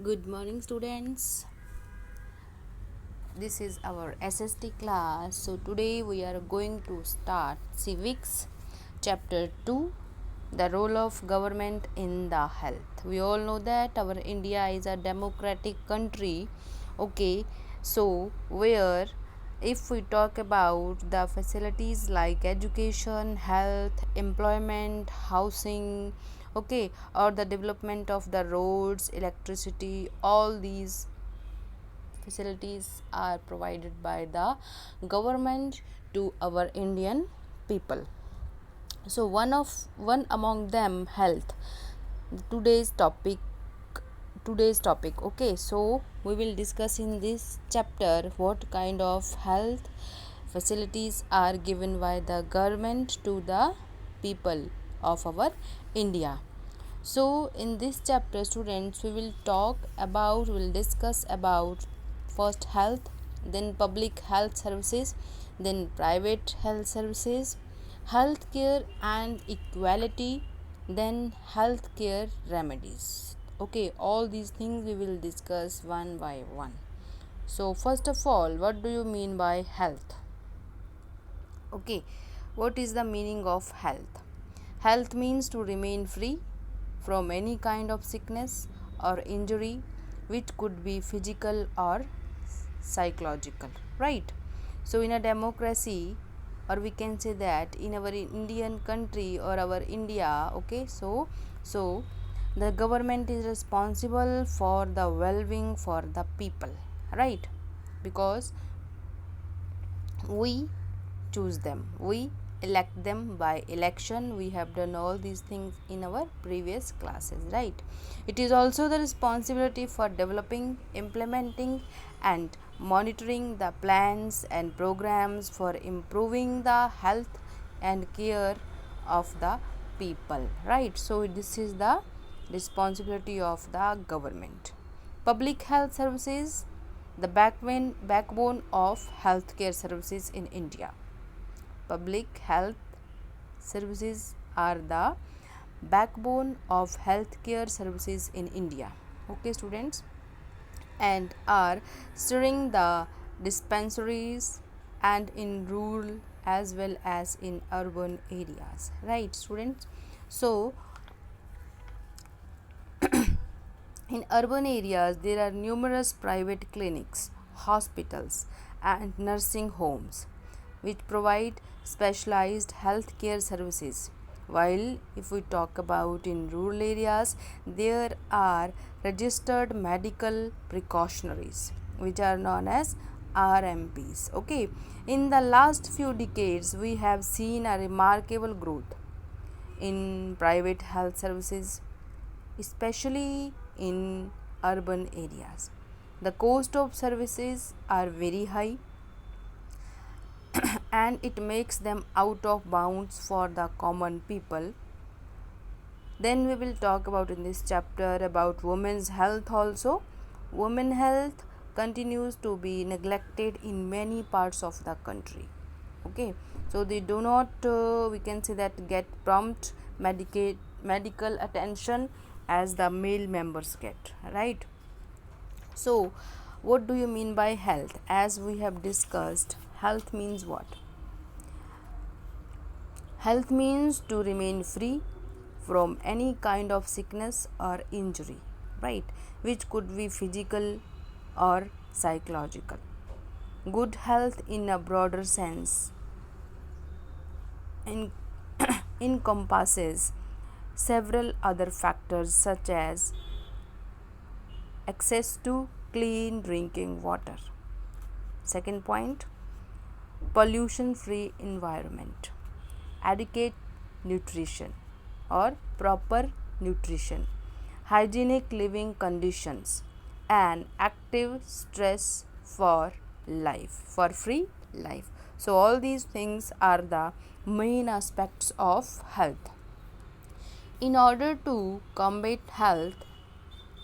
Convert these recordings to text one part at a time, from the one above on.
Good morning, students. This is our SST class. So, today we are going to start Civics, Chapter 2, the role of government in the health. We all know that our India is a democratic country. Okay, so where if we talk about the facilities like education, health, employment, housing, okay, or the development of the roads, electricity, all these facilities are provided by the government to our Indian people. So one among them health. Today's topic okay, so we will discuss in this chapter what kind of health facilities are given by the government to the people of our India. So in this chapter, students, will discuss about first health, then public health services, then private health services, healthcare and equality, then healthcare remedies. Okay, all these things we will discuss one by one. So first of all, what do you mean by health? Okay, what is the meaning of health? Health means to remain free from any kind of sickness or injury, which could be physical or psychological, right? So in a democracy, or we can say that in our Indian country or our India, okay, so the government is responsible for the well-being for the people, right? Because we choose them, we elect them by election. We have done all these things in our previous classes, right? It is also the responsibility for developing, implementing and monitoring the plans and programs for improving the health and care of the people, right? So this is the responsibility of the government. Public health services, the backbone of healthcare services in India. Public health services are the backbone of healthcare services in India. Okay, students, and are steering the dispensaries and in rural as well as in urban areas. Right, students? So, in urban areas, there are numerous private clinics, hospitals, and nursing homes which provide specialized healthcare services. While if we talk about in rural areas, there are registered medical precautionaries which are known as RMPs. Okay, in the last few decades, we have seen a remarkable growth in private health services, especially in urban areas. The cost of services are very high and it makes them out of bounds for the common people. Then we will talk about in this chapter about women's health also. Women health continues to be neglected in many parts of the country. Okay, so they do not we can say that get prompt medical attention as the male members get, right? So what do you mean by health? As we have discussed, health means what? Health means to remain free from any kind of sickness or injury, right? Which could be physical or psychological. Good health in a broader sense in encompasses several other factors such as access to clean drinking water. Second point, pollution free environment, adequate nutrition or proper nutrition, hygienic living conditions, and active stress for life, for free life. So, all these things are the main aspects of health. In order to combat health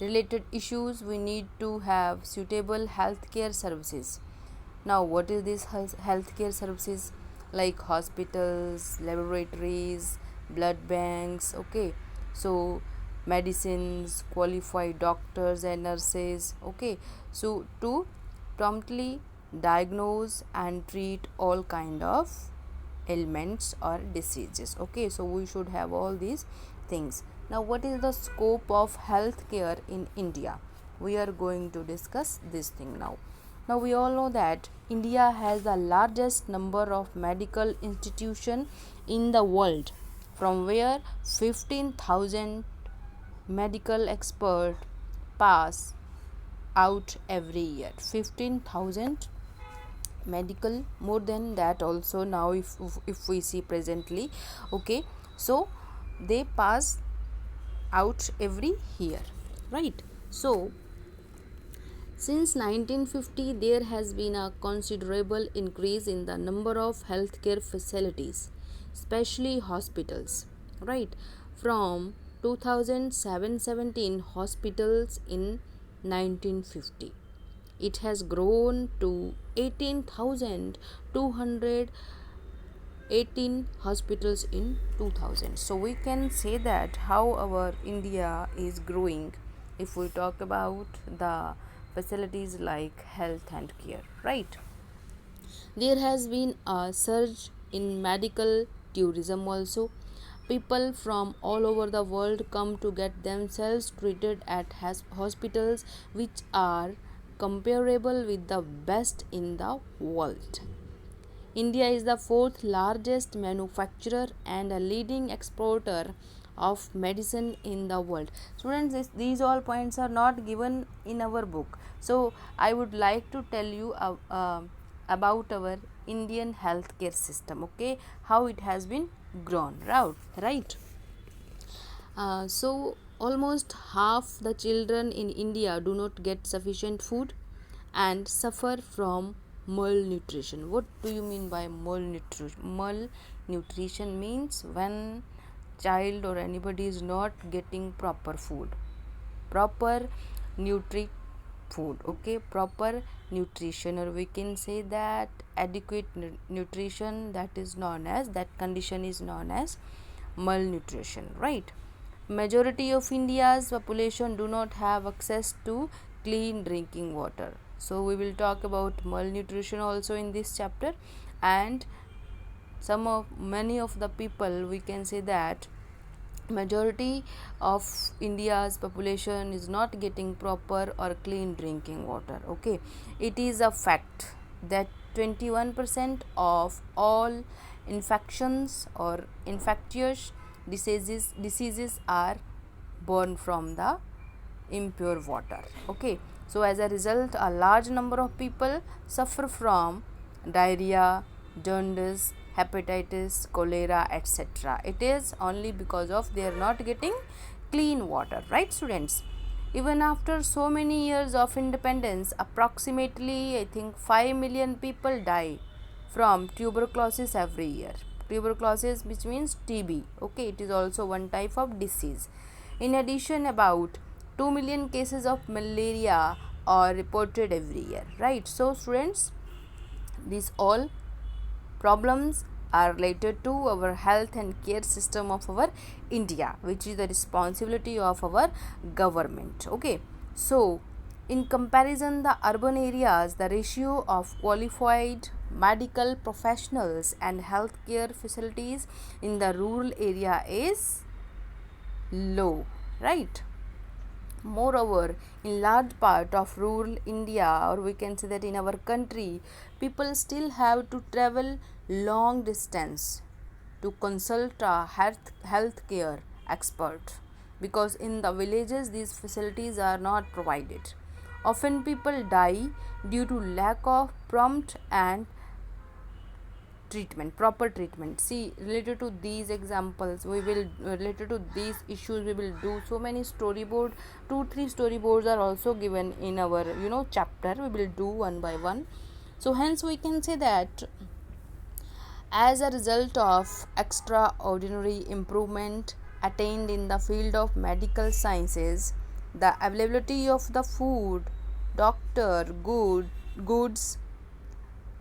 related issues, we need to have suitable healthcare services. Now, what is this healthcare services? Like hospitals, laboratories, blood banks. Okay, so medicines, qualified doctors and nurses, okay, so to promptly diagnose and treat all kind of ailments or diseases. Okay, so we should have all these things. Now, what is the scope of healthcare in India? We are going to discuss this thing now. Now, we all know that India has the largest number of medical institutions in the world, from where 15,000 medical experts pass out every year. 15,000 medical, more than that also now, if we see presently, okay, so they pass out every year, right? So since 1950 there has been a considerable increase in the number of healthcare facilities, especially hospitals, right? From 2017 hospitals in 1950, it has grown to 18,218 hospitals in 2000. So we can say that how our India is growing if we talk about the facilities like health and care, right? There has been a surge in medical tourism also. People from all over the world come to get themselves treated at hospitals which are comparable with the best in the world. India is the fourth largest manufacturer and a leading exporter of medicine in the world. Students, these all points are not given in our book. So, I would like to tell you about our Indian healthcare system, okay, how it has been grown, right? So almost half the children in India do not get sufficient food and suffer from malnutrition. What do you mean by malnutrition? Malnutrition means when child or anybody is not getting proper food, proper nutri food, okay, proper nutrition, or we can say that adequate nutrition, that is known as, that condition is known as malnutrition, right? Majority of India's population do not have access to clean drinking water. So we will talk about malnutrition also in this chapter, and many of the people, we can say that majority of India's population is not getting proper or clean drinking water, okay. It is a fact that 21% of all infections or infectious diseases are born from the impure water, okay. So as a result, a large number of people suffer from diarrhea, jaundice, hepatitis, cholera, etc. It is only because of they are not getting clean water, right, students? Even after so many years of independence, approximately I think 5 million people die from tuberculosis every year. Tuberculosis, which means TB, okay, it is also one type of disease. In addition, about 2 million cases of malaria are reported every year, right? So students, these all problems are related to our health and care system of our India, which is the responsibility of our government, okay. So in comparison, the urban areas, the ratio of qualified medical professionals and healthcare facilities in the rural area is low, right? Moreover, in large part of rural India, or we can say that in our country, people still have to travel long distance to consult a healthcare expert, because in the villages these facilities are not provided. Often people die due to lack of prompt and proper treatment. See, related to these examples, we will related to these issues, we will do so many storyboard. 2-3 storyboards are also given in our chapter. We will do one by one. So hence we can say that as a result of extraordinary improvement attained in the field of medical sciences, the availability of the food, doctor, goods,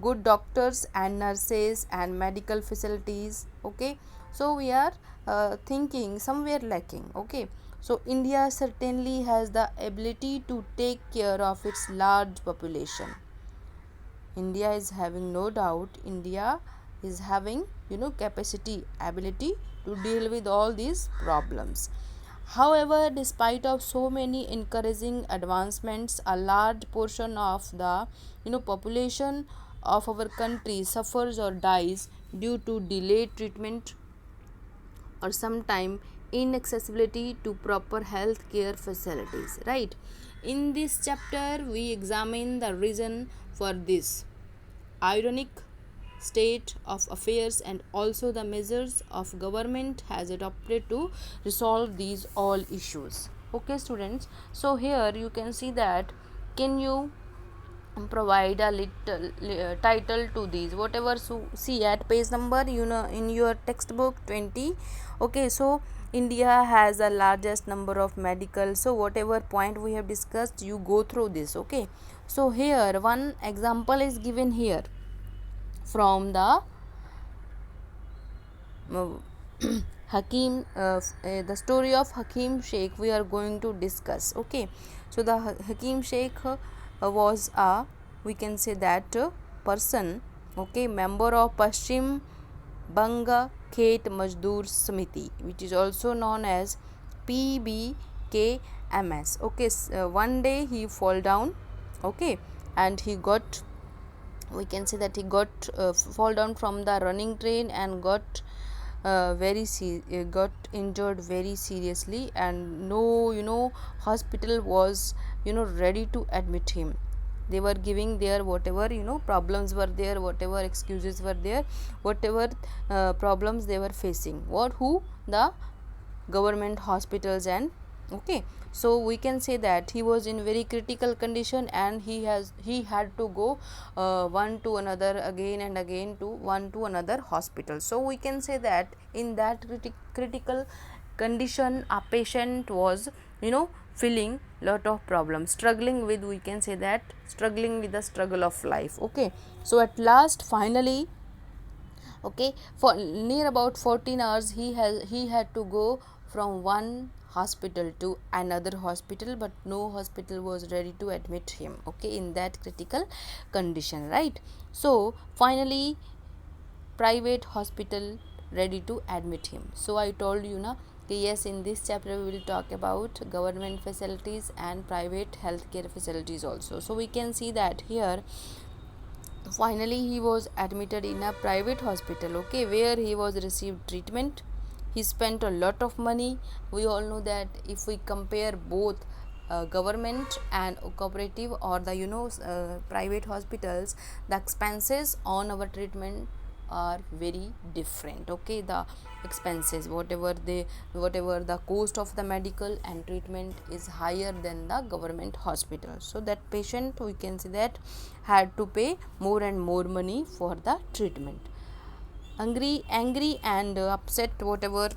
good doctors and nurses and medical facilities, okay, so we are thinking somewhere lacking, okay. So India certainly has the ability to take care of its large population. India is having, no doubt, India is having, capacity, ability to deal with all these problems. However, despite of so many encouraging advancements, a large portion of the, population of our country suffers or dies due to delayed treatment or sometime inaccessibility to proper health care facilities, right? In this chapter we examine the reason for this ironic state of affairs and also the measures of government has adopted to resolve these all issues. Okay students, so here you can see that, can you provide a little title to these whatever, so see at page number, in your textbook 20. Okay, so India has the largest number of medical, so whatever point we have discussed, you go through this. Okay, so here one example is given here from the the story of Hakim Sheikh we are going to discuss. Okay, so the Hakim Sheikh was a, we can say that, person, okay, member of Paschim Banga Khet Mazdoor Samiti, which is also known as PBKMS. Okay, one day he fall down, okay, and he got, we can say that he got fall down from the running train and got got injured very seriously, and no, hospital was, ready to admit him. They were giving their whatever, problems were there, whatever excuses were there, whatever problems they were facing, what who the government hospitals. And okay, so we can say that he was in very critical condition, and he had to go one to another, again and again, to one to another hospital. So we can say that in that critical condition a patient was, feeling lot of problems, struggling with, we can say that, struggling with the struggle of life. Okay, so at last finally, okay, for near about 14 hours he had to go from one hospital to another hospital, but no hospital was ready to admit him, okay, in that critical condition, right? So finally private hospital ready to admit him. So I told you na, yes, in this chapter we will talk about government facilities and private healthcare facilities also. So we can see that here finally he was admitted in a private hospital, okay, where he was received treatment. He spent a lot of money. We all know that if we compare both government and cooperative or the, private hospitals, the expenses on our treatment are very different. Okay, the expenses, whatever the cost of the medical and treatment is higher than the government hospital, so that patient, we can say that, had to pay more and more money for the treatment. Angry and upset, whatever